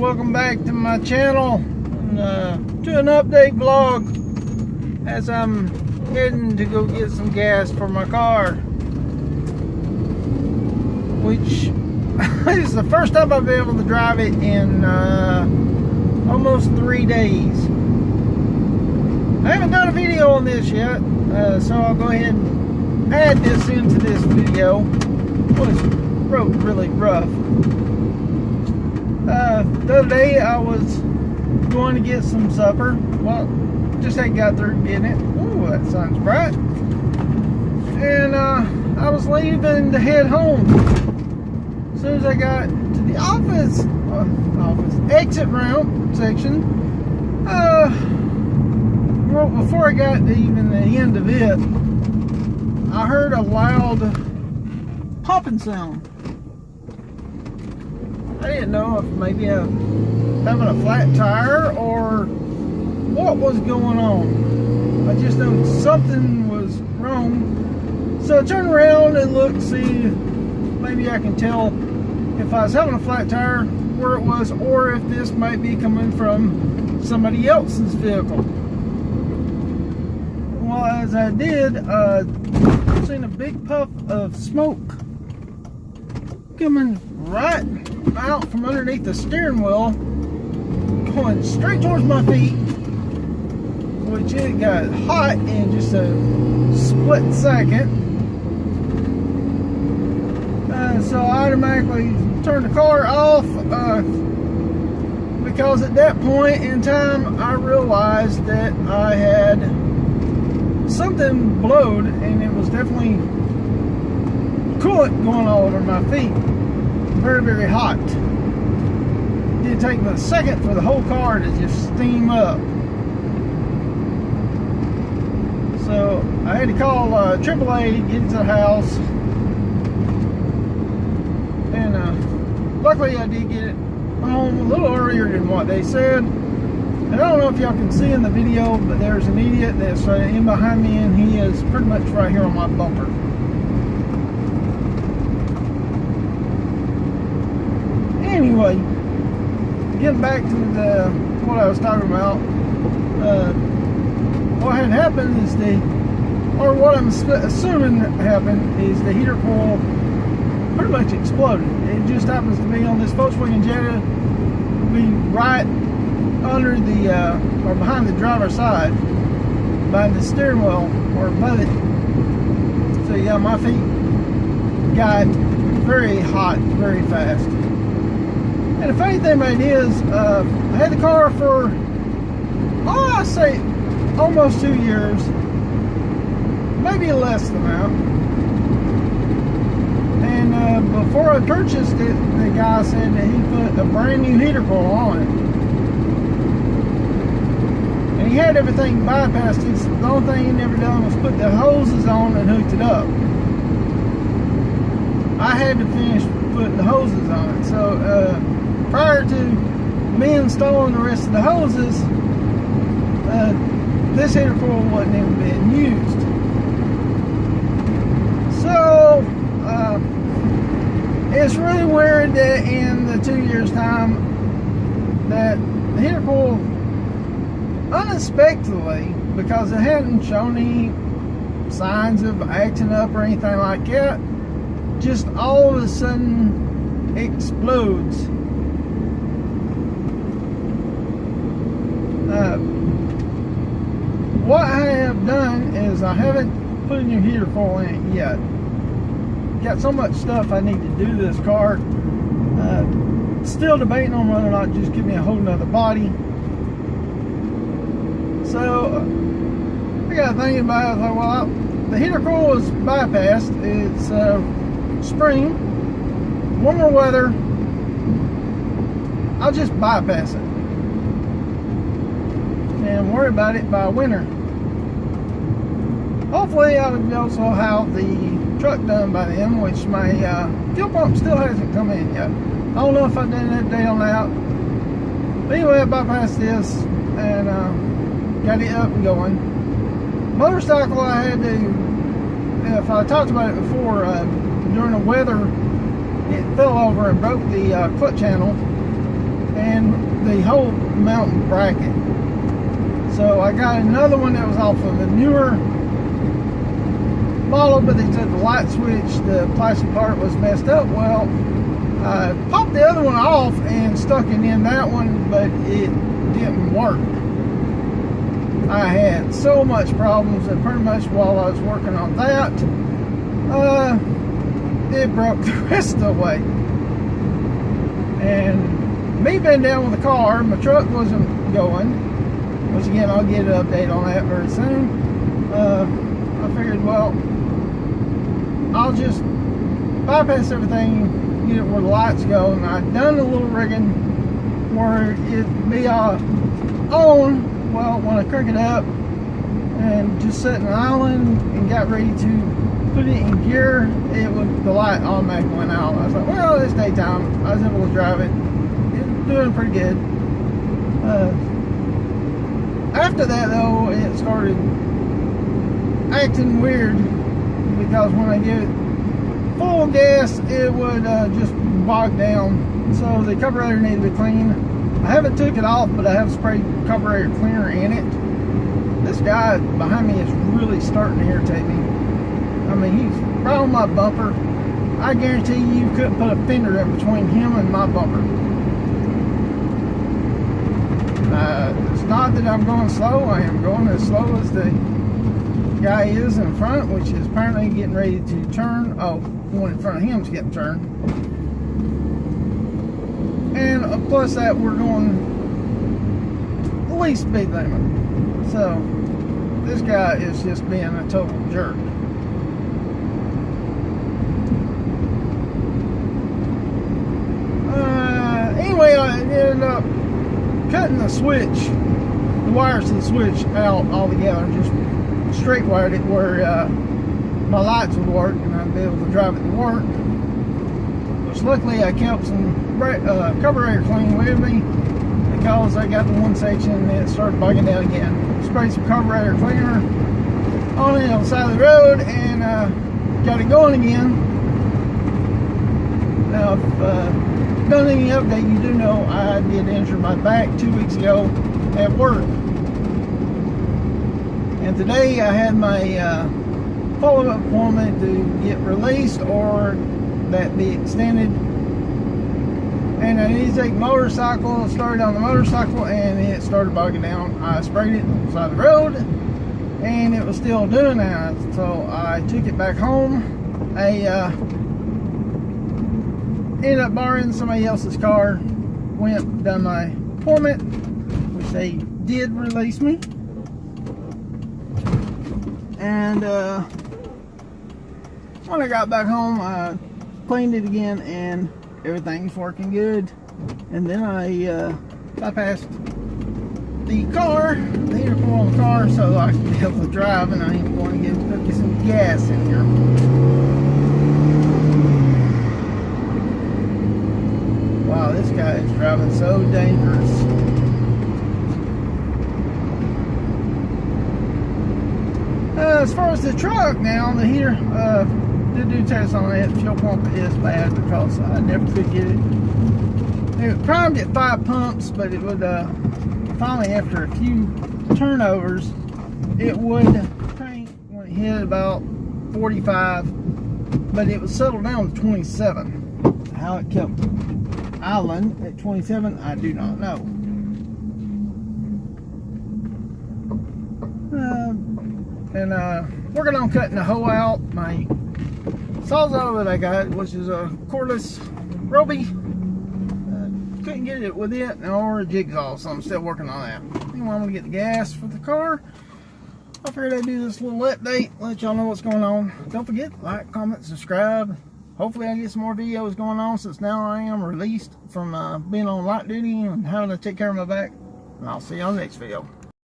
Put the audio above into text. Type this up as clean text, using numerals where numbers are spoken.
welcome back to my channel and to an update vlog as I'm heading to go get some gas for my car, which is the first time I've been able to drive it in almost 3 days. I haven't done a video on this yet, so I'll go ahead and add this into this video. It was really rough. The other day I was going to get some supper. Well, just hadn't got through getting it. Ooh, that sun's bright. And I was leaving to head home. As soon as I got to the office exit ramp section, well, before I got to even the end of it, I heard a loud popping sound. I didn't know if maybe I'm having a flat tire or what was going on. I just knew something was wrong. So I turned around and looked to see if maybe I can tell if I was having a flat tire, where it was, or if this might be coming from somebody else's vehicle. Well, as I did, I seen a big puff of smoke coming right out from underneath the steering wheel, going straight towards my feet, which it got hot in just a split second. So I automatically turned the car off because at that point in time I realized that I had something blowed, and it was definitely coolant going all over my feet. Very hot. It didn't take but a second for the whole car to just steam up. So I had to call AAA to get to the house, and luckily I did get it home a little earlier than what they said. And I don't know if y'all can see in the video, but there's an idiot that's in behind me, and he is pretty much right here on my bumper. Anyway, getting back to what I was talking about, what had happened is or what I'm assuming happened is the heater coil pretty much exploded. It just happens to be on this Volkswagen Jetta, be right under the or behind the driver's side, by the steering wheel or above it. So yeah, my feet got very hot very fast. And the funny thing about it is, I had the car for, I say almost 2 years, maybe less than that. And before I purchased it, the guy said that he put a brand new heater coil on it. And he had everything bypassed. The only thing he never done was put the hoses on and hooked it up. I had to finish putting the hoses on it. So prior to me installing the rest of the hoses, this heater coil wasn't even being used. So it's really weird that in the 2 years time that the heater coil unexpectedly, because it hadn't shown any signs of acting up or anything like that, just all of a sudden explodes. What I have done is I haven't put a new heater coil in it yet. Got so much stuff I need to do to this car. Still debating on whether or not just give me a whole nother body. So I got thinking about it. I was like, well, the heater coil is bypassed. It's spring, warmer weather. I'll just bypass it and worry about it by winter. Hopefully I would also have the truck done by then, which my fuel pump still hasn't come in yet. I don't know if I've done an update on that. But anyway, I bypassed this and got it up and going. Motorcycle, I had to, if I talked about it before, during the weather, it fell over and broke the clutch handle. and the whole mountain bracket. So I got another one that was off of a newer model, but they said the light switch, the plastic part was messed up. Well, I popped the other one off and stuck it in that one, but it didn't work. I had so much problems that pretty much while I was working on that, it broke the rest of the way. And me being down with the car, my truck wasn't going, which again, I'll get an update on that very soon. I figured, well, I'll just bypass everything, get it where the lights go, and I'd done a little rigging where it'd be on. Well, when I crank it up and just set an island and got ready to put it in gear, the light automatically went out. I was like, well, it's daytime. I was able to drive it. It's doing pretty good. After that, though, it started acting weird because when I give it full gas, it would just bog down. So the carburetor needed to be clean. I haven't took it off, but I have sprayed carburetor cleaner in it. This guy behind me is really starting to irritate me. I mean, he's right on my bumper. I guarantee you couldn't put a fender in between him and my bumper. It's not that I'm going slow. I am going as slow as the guy is in front, which is apparently getting ready to turn. Oh, the one in front of him is getting turned. And plus that, we're going the least speed limit. So this guy is just being a total jerk. Anyway, I ended up cutting the switch, the wires to the switch out altogether, just straight wired it where my lights would work and I'd be able to drive it to work. Which luckily I kept some carburetor clean with me because I got the one section that started bogging down again. Sprayed some carburetor cleaner on it on the side of the road and got it going again. Now, if done any update, you do know I did injure my back 2 weeks ago at work. And today I had my follow-up appointment to get released or that be extended. And I need to take motorcycle, started on the motorcycle and it started bogging down. I sprayed it on the side of the road and it was still doing that. So I took it back home. I ended up borrowing somebody else's car, went, done my appointment, which they did release me. And when I got back home, I cleaned it again and everything's working good. And then I bypassed the car, the heater coil on the car, so I can be able to drive, and I am going to give Cookie some gas in here. Wow, this guy is driving so dangerous. As far as the truck now, the heater, did do tests on it. Fuel pump is bad because I never could get it. It primed at 5 pumps, but it would finally, after a few turnovers, it would crank when it hit about 45, but it would settle down to 27. How it kept island at 27, I do not know. Working on cutting the hoe out. My sawzall that I got, which is a cordless Roby, couldn't get it with it, or a jigsaw, so I'm still working on that. Anyway, I'm gonna get the gas for the car. I figured I'd do this little update, let y'all know what's going on. Don't forget, like, comment, subscribe. Hopefully I get some more videos going on, since now I am released from being on light duty and having to take care of my back. And I'll see you on the next video.